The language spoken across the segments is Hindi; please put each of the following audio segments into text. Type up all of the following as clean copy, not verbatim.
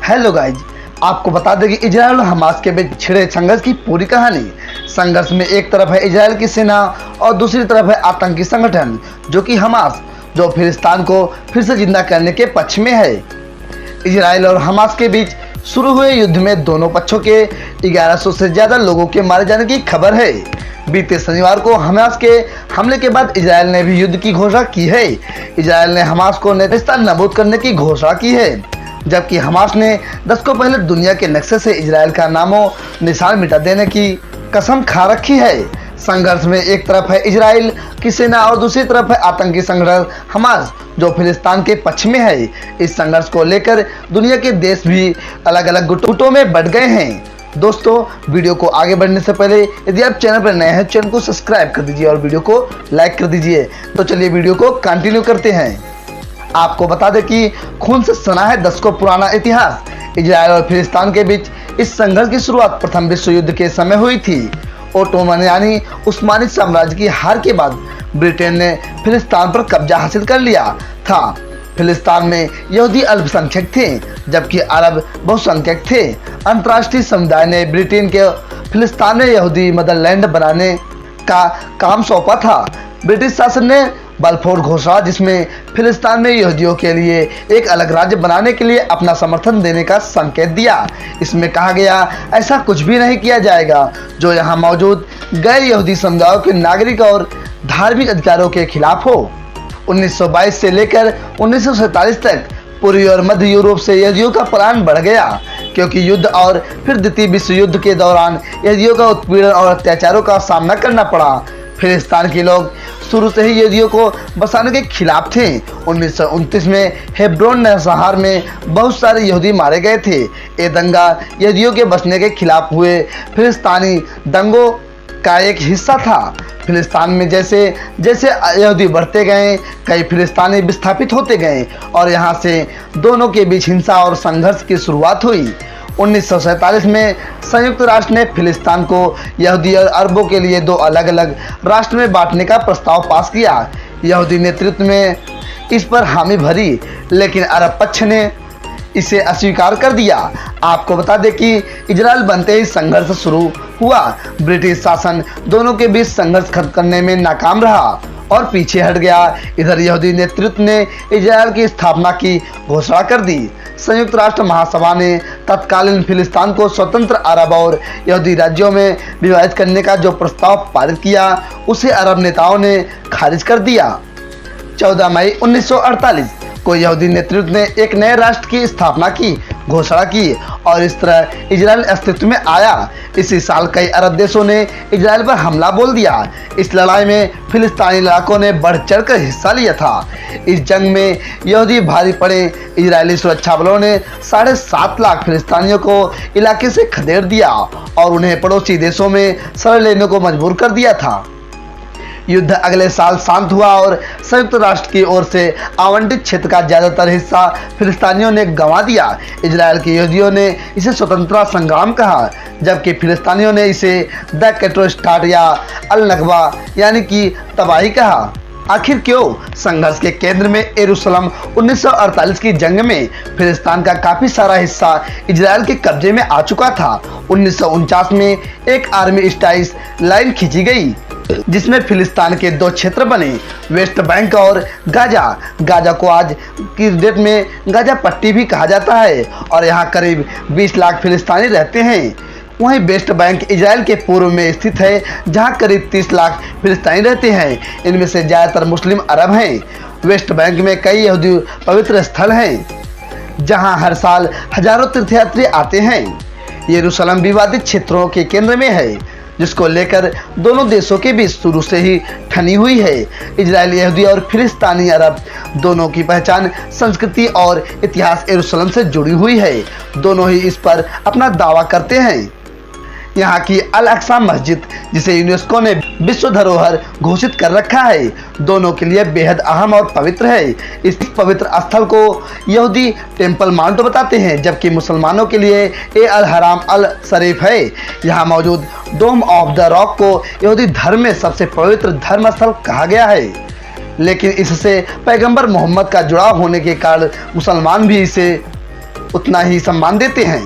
हेलो गाइज, आपको बता दें कि इजराइल और हमास के बीच छिड़े संघर्ष की पूरी कहानी। संघर्ष में एक तरफ है इजराइल की सेना और दूसरी तरफ है आतंकी संगठन जो कि हमास, जो फिलिस्तीन को फिर से जिंदा करने के पक्ष में है। इजराइल और हमास के बीच शुरू हुए युद्ध में दोनों पक्षों के 1100 से ज्यादा लोगों के मारे जाने की खबर है। बीते शनिवार को हमास के हमले के बाद इजराइल ने भी युद्ध की घोषणा की है। इजराइल ने हमास को नेतस्तान नाबूद करने की घोषणा की है, जबकि हमास ने दशकों पहले दुनिया के नक्शे से इजराइल का नामो निशान मिटा देने की कसम खा रखी है। संघर्ष में एक तरफ है इजराइल की सेना और दूसरी तरफ है आतंकी संगठन हमास जो फिलिस्तीन के पक्ष में है। इस संघर्ष को लेकर दुनिया के देश भी अलग अलग गुटों में बढ़ गए हैं। दोस्तों, वीडियो को आगे बढ़ने से पहले यदि आप चैनल पर नए हैं, चैनल को सब्सक्राइब कर दीजिए और वीडियो को लाइक कर दीजिए। तो चलिए वीडियो को कंटिन्यू करते हैं। आपको बता दें कि खून से सना है दशकों पुराना इतिहास। इजराइल और फिलिस्तीन के बीच इस संघर्ष की शुरुआत प्रथम विश्व युद्ध के समय हुई थी। ओटोमन यानी उस्मानी साम्राज्य की हार के बाद ब्रिटेन ने फिलिस्तीन पर कब्जा हासिल कर लिया था। फिलिस्तीन में यहूदी अल्पसंख्यक थे जबकि अरब बहुसंख्यक थे। अंतर्राष्ट्रीय समुदाय ने ब्रिटेन के फिलिस्तीन में यहूदी मदरलैंड बनाने का काम सौंपा था। ब्रिटिश शासन ने बलफोर घोषणा, जिसमें फिलिस्तीन में यहूदियों के लिए एक अलग राज्य बनाने के लिए अपना समर्थन देने का संकेत दिया। इसमें कहा गया, ऐसा कुछ भी नहीं किया जाएगा जो यहाँ मौजूद गैर यहूदी समुदायों के नागरिक और धार्मिक अधिकारों के खिलाफ हो। 1922 से लेकर 1947 तक पूर्वी और मध्य यूरोप से यहूदियों का पलायन बढ़ गया, क्योंकि युद्ध और फिर द्वितीय विश्व युद्ध के दौरान यहूदियों का उत्पीड़न और अत्याचारों का सामना करना पड़ा। फिलिस्तीन के लोग शुरू से ही यहूदियों को बसाने के खिलाफ थे। 1929 में हेब्रोन शहर में बहुत सारे यहूदी मारे गए थे। ये दंगा यहूदियों के बसने के खिलाफ हुए फिलिस्तीनी दंगों का एक हिस्सा था। फिलिस्तीन में जैसे जैसे यहूदी बढ़ते गए, कई फिलिस्तीनी विस्थापित होते गए और यहाँ से दोनों के बीच हिंसा और संघर्ष की शुरुआत हुई। 1947 में संयुक्त राष्ट्र ने फिलिस्तीन को यहूदी और अरबों के लिए दो अलग अलग राष्ट्र में बांटने का प्रस्ताव पास किया। यहूदी नेतृत्व में इस पर हामी भरी, लेकिन अरब पक्ष ने इसे अस्वीकार कर दिया। आपको बता दें कि इजराइल बनते ही संघर्ष शुरू हुआ। ब्रिटिश शासन दोनों के बीच संघर्ष खत्म करने में नाकाम रहा और पीछे हट गया। इधर यहूदी नेतृत्व ने इजराइल की स्थापना की घोषणा कर दी। संयुक्त राष्ट्र महासभा ने तत्कालीन फिलिस्तीन को स्वतंत्र अरब और यहूदी राज्यों में विभाजित करने का जो प्रस्ताव पारित किया, उसे अरब नेताओं ने खारिज कर दिया। 14 मई 1948 को यहूदी नेतृत्व ने एक नए राष्ट्र की स्थापना की घोषणा की और इस तरह इजराइल अस्तित्व में आया। इसी साल कई अरब देशों ने इजराइल पर हमला बोल दिया। इस लड़ाई में फिलिस्तीनी लड़ाकों ने बढ़ चढ़कर हिस्सा लिया था। इस जंग में यहूदी भारी पड़े। इजरायली सुरक्षा बलों ने 7.5 लाख फिलिस्तीनियों को इलाके से खदेड़ दिया और उन्हें पड़ोसी देशों में शरण लेने को मजबूर कर दिया था। युद्ध अगले साल शांत हुआ और संयुक्त राष्ट्र की ओर से आवंटित क्षेत्र का ज्यादातर हिस्सा फिलिस्तीनियों ने गंवा दिया। इजराइल के यहूदियों ने इसे स्वतंत्रता संग्राम कहा, जबकि फिलिस्तीनियों ने इसे द कैटोस्टाट या अल नकबा यानी कि तबाही कहा। आखिर क्यों? संघर्ष के केंद्र में यरूशलेम 1948 की जंग में फिलिस्तीन का काफी सारा हिस्सा इजराइल के कब्जे में आ चुका था। 1949 में एक आर्मी स्टाइस लाइन खींची गई जिसमें फिलिस्तीन के दो क्षेत्र बने, वेस्ट बैंक और गाजा। गाजा को आज की डेट में गाजा पट्टी भी कहा जाता है और यहाँ करीब 20 लाख फिलिस्तीनी रहते हैं। वहीं वेस्ट बैंक इजराइल के पूर्व में स्थित है, जहाँ करीब 30 लाख फिलिस्तीनी रहते हैं। इनमें से ज़्यादातर मुस्लिम अरब हैं। वेस्ट बैंक में कई यहूदी पवित्र स्थल हैं, जहाँ हर साल हजारों तीर्थयात्री आते हैं। यरूशलेम विवादित क्षेत्रों के केंद्र में है, जिसको लेकर दोनों देशों के बीच शुरू से ही ठनी हुई है। इजरायली यहूदी और फिलिस्तीनी अरब दोनों की पहचान, संस्कृति और इतिहास यरूशलेम से जुड़ी हुई है। दोनों ही इस पर अपना दावा करते हैं। यहाँ की अल अक्सा मस्जिद, जिसे यूनेस्को ने विश्व धरोहर घोषित कर रखा है, दोनों के लिए बेहद अहम और पवित्र है। इस पवित्र स्थल को यहूदी टेम्पल माउंट बताते हैं, जबकि मुसलमानों के लिए ए अल हराम अल शरीफ है। यहाँ मौजूद डोम ऑफ द रॉक को यहूदी धर्म में सबसे पवित्र धर्म स्थल कहा गया है, लेकिन इससे पैगंबर मोहम्मद का जुड़ाव होने के कारण मुसलमान भी इसे उतना ही सम्मान देते हैं।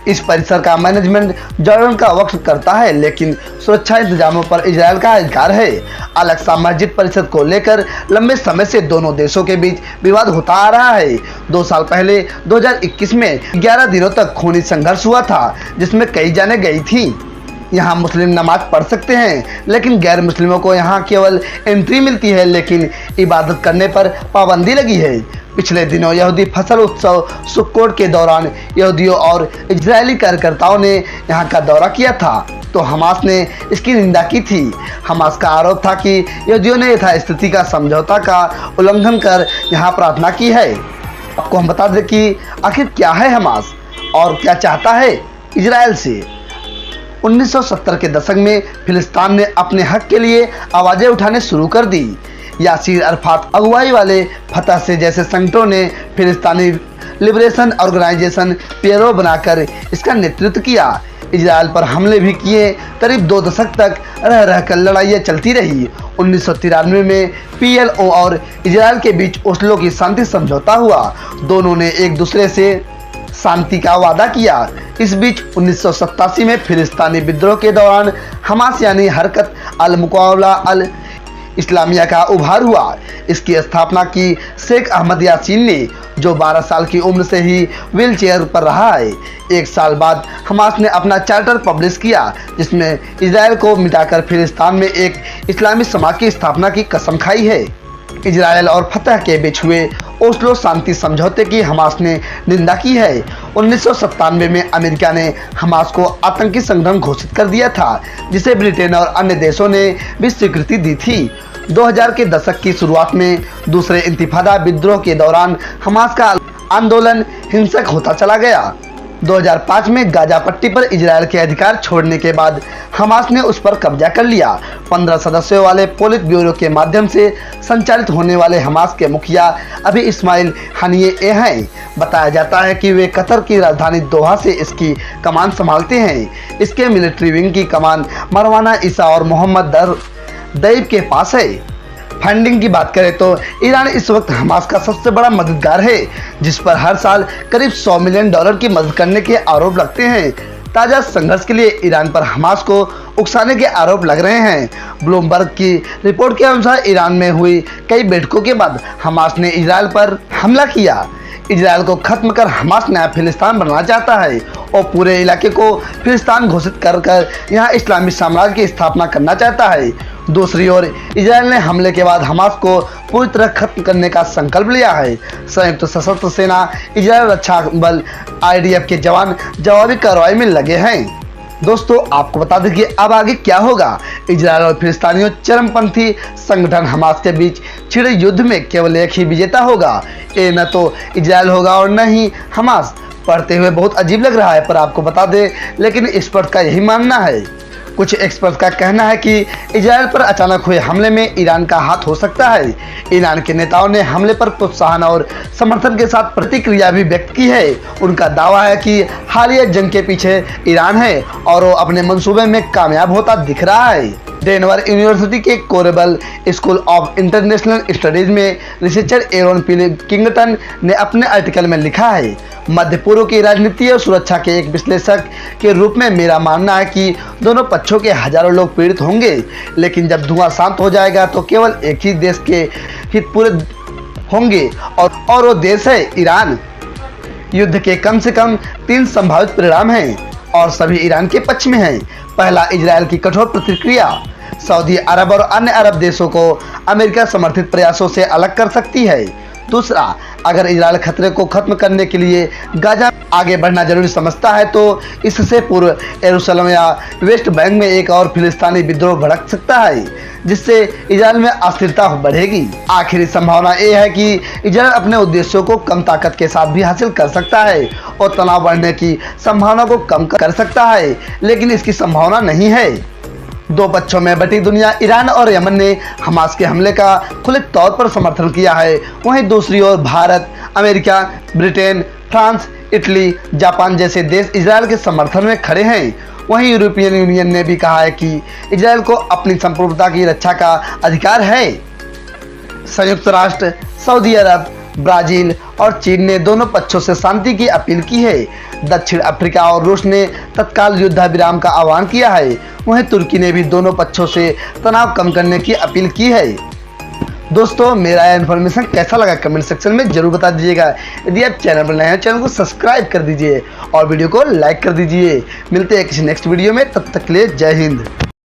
इस परिसर का मैनेजमेंट जॉर्डन का वक्फ करता है, लेकिन सुरक्षा इंतजामों पर इजराइल का अधिकार है। अल-अक्सा मस्जिद परिसर को लेकर लंबे समय से दोनों देशों के बीच विवाद होता आ रहा है। 2 साल पहले 2021 में 11 दिनों तक खूनी संघर्ष हुआ था, जिसमें कई जानें गई थी। यहाँ मुस्लिम नमाज पढ़ सकते हैं, लेकिन गैर मुस्लिमों को यहाँ केवल एंट्री मिलती है, लेकिन इबादत करने पर पाबंदी लगी है। पिछले दिनों यहूदी फसल उत्सव सुक्कोट के दौरान यहूदियों और इजरायली कार्यकर्ताओं ने यहाँ का दौरा किया था, तो हमास ने इसकी निंदा की थी। हमास का आरोप था कि यहूदियों ने यथास्थिति का समझौता का उल्लंघन कर यहाँ प्रार्थना की है। आपको हम बता दें कि आखिर क्या है हमास और क्या चाहता है इजराइल से। 1970 के दशक में फिलिस्तीन ने अपने हक के लिए आवाज़ें उठाने शुरू कर दी। यासीर अरफात अगुवाई वाले फतह से जैसे संगठनों ने फिलिस्तीनी लिबरेशन ऑर्गेनाइजेशन पीएलओ बनाकर इसका नेतृत्व किया। इजराइल पर हमले भी किए। करीब 2 दशक तक रह रहकर लड़ाइयाँ चलती रही। 1993 में पीएलओ और इजराइल के बीच ओस्लो की शांति समझौता हुआ। दोनों ने एक दूसरे से शांति का वादा किया। इस बीच 1987 में फिलिस्तीनी विद्रोह के दौरान हमास यानी हरकत अल मुकाबला अल इस्लामिया का उभार हुआ। इसकी स्थापना की शेख अहमद यासीन ने, जो 12 साल की उम्र से ही व्हील चेयर पर रहा है। 1 साल बाद हमास ने अपना चार्टर पब्लिश किया, जिसमें इजराइल को मिटाकर फिलिस्तीन में एक इस्लामी समाज की स्थापना की कसम खाई है। इजराइल और फतह के बीच हुए ओस्लो शांति समझौते की हमास ने निंदा की है। 1997 में अमेरिका ने हमास को आतंकी संगठन घोषित कर दिया था, जिसे ब्रिटेन और अन्य देशों ने भी स्वीकृति दी थी। 2000 के दशक की शुरुआत में दूसरे इंतिफादा विद्रोह के दौरान हमास का आंदोलन हिंसक होता चला गया। 2005 में गाजा पट्टी पर इजराइल के अधिकार छोड़ने के बाद हमास ने उस पर कब्जा कर लिया। 15 सदस्यों वाले पोलित ब्यूरो के माध्यम से संचालित होने वाले हमास के मुखिया अभी इस्माइल हनिये हैं। बताया जाता है कि वे कतर की राजधानी दोहा से इसकी कमान संभालते हैं। इसके मिलिट्री विंग की कमान मरवाना ईसा और मोहम्मद दैब के पास है। फंडिंग की बात करें तो ईरान इस वक्त हमास का सबसे बड़ा मददगार है, जिस पर हर साल करीब $100 मिलियन की मदद करने के आरोप लगते हैं। ताज़ा संघर्ष के लिए ईरान पर हमास को उकसाने के आरोप लग रहे हैं। ब्लूमबर्ग की रिपोर्ट के अनुसार ईरान में हुई कई बैठकों के बाद हमास ने इजराइल पर हमला किया। इजराइल को खत्म कर हमास नया फिलिस्तीन बनाना चाहता है और पूरे इलाके को फिलिस्तीन घोषित कर यहाँ इस्लामी साम्राज्य की स्थापना करना चाहता है। दूसरी ओर इजराइल ने हमले के बाद हमास को पूरी तरह खत्म करने का संकल्प लिया है। संयुक्त सशस्त्र सेना इजराइल रक्षा बल IDF के जवान जवाबी कार्रवाई में लगे हैं। दोस्तों, आपको बता दें कि अब आगे क्या होगा। इजराइल और फिलिस्तीनियों चरमपंथी संगठन हमास के बीच छिड़े युद्ध में केवल एक ही विजेता होगा। ये न तो इजराइल होगा और न ही हमास। पढ़ते हुए बहुत अजीब लग रहा है, पर आपको बता दें, लेकिन एक्सपर्ट का यही मानना है। कुछ एक्सपर्ट का कहना है कि इजराइल पर अचानक हुए हमले में ईरान का हाथ हो सकता है। ईरान के नेताओं ने हमले पर प्रोत्साहन और समर्थन के साथ प्रतिक्रिया भी व्यक्त की है। उनका दावा है कि हालिया जंग के पीछे ईरान है और वो अपने मंसूबे में कामयाब होता दिख रहा है। डेनवर यूनिवर्सिटी के कोरेबल स्कूल ऑफ इंटरनेशनल स्टडीज में रिसर्चर एरोन किंगटन ने अपने आर्टिकल में लिखा है, मध्य पूर्व की राजनीति और सुरक्षा के एक विश्लेषक के रूप में मेरा मानना है कि दोनों पक्षों के हजारों लोग पीड़ित होंगे, लेकिन जब धुआं शांत हो जाएगा तो केवल एक ही देश के हित पूरे होंगे और वो देश है ईरान। युद्ध के कम से कम 3 संभावित परिणाम हैं और सभी ईरान के पक्ष में हैं। पहला, इजराइल की कठोर प्रतिक्रिया सऊदी अरब और अन्य अरब देशों को अमेरिका समर्थित प्रयासों से अलग कर सकती है। दूसरा, अगर इजराइल खतरे को खत्म करने के लिए गाजा आगे बढ़ना जरूरी समझता है तो इससे पूर्व यरूशलेम या वेस्ट बैंक में एक और फिलिस्तीनी विद्रोह भड़क सकता है, जिससे इजराइल में अस्थिरता बढ़ेगी। आखिरी संभावना यह है कि इजराइल अपने उद्देश्यों को कम ताकत के साथ भी हासिल कर सकता है और तनाव बढ़ने की संभावना को कम कर सकता है, लेकिन इसकी संभावना नहीं है। दो पक्षों में बटी दुनिया ईरान और यमन ने हमास के हमले का खुले तौर पर समर्थन किया है। वहीं दूसरी ओर Bharat, America, Britain, France, Italy, Japan जैसे देश इजराइल के समर्थन में खड़े हैं। वहीं यूरोपियन यूनियन ने भी कहा है कि इजराइल को अपनी संप्रभुता की रक्षा का अधिकार है। संयुक्त राष्ट्र, सऊदी अरब, ब्राजील और चीन ने दोनों पक्षों से शांति की अपील की है। दक्षिण अफ्रीका और रूस ने तत्काल युद्धाविराम का आह्वान किया है। वहीं तुर्की ने भी दोनों पक्षों से तनाव कम करने की अपील की है। दोस्तों, मेरा यह इन्फॉर्मेशन कैसा लगा कमेंट सेक्शन में जरूर बता दीजिएगा। यदि आप चैनल पर नए हैं, चैनल को सब्सक्राइब कर दीजिए और वीडियो को लाइक कर दीजिए। मिलते हैं किसी नेक्स्ट वीडियो में, तब तक के लिए जय हिंद।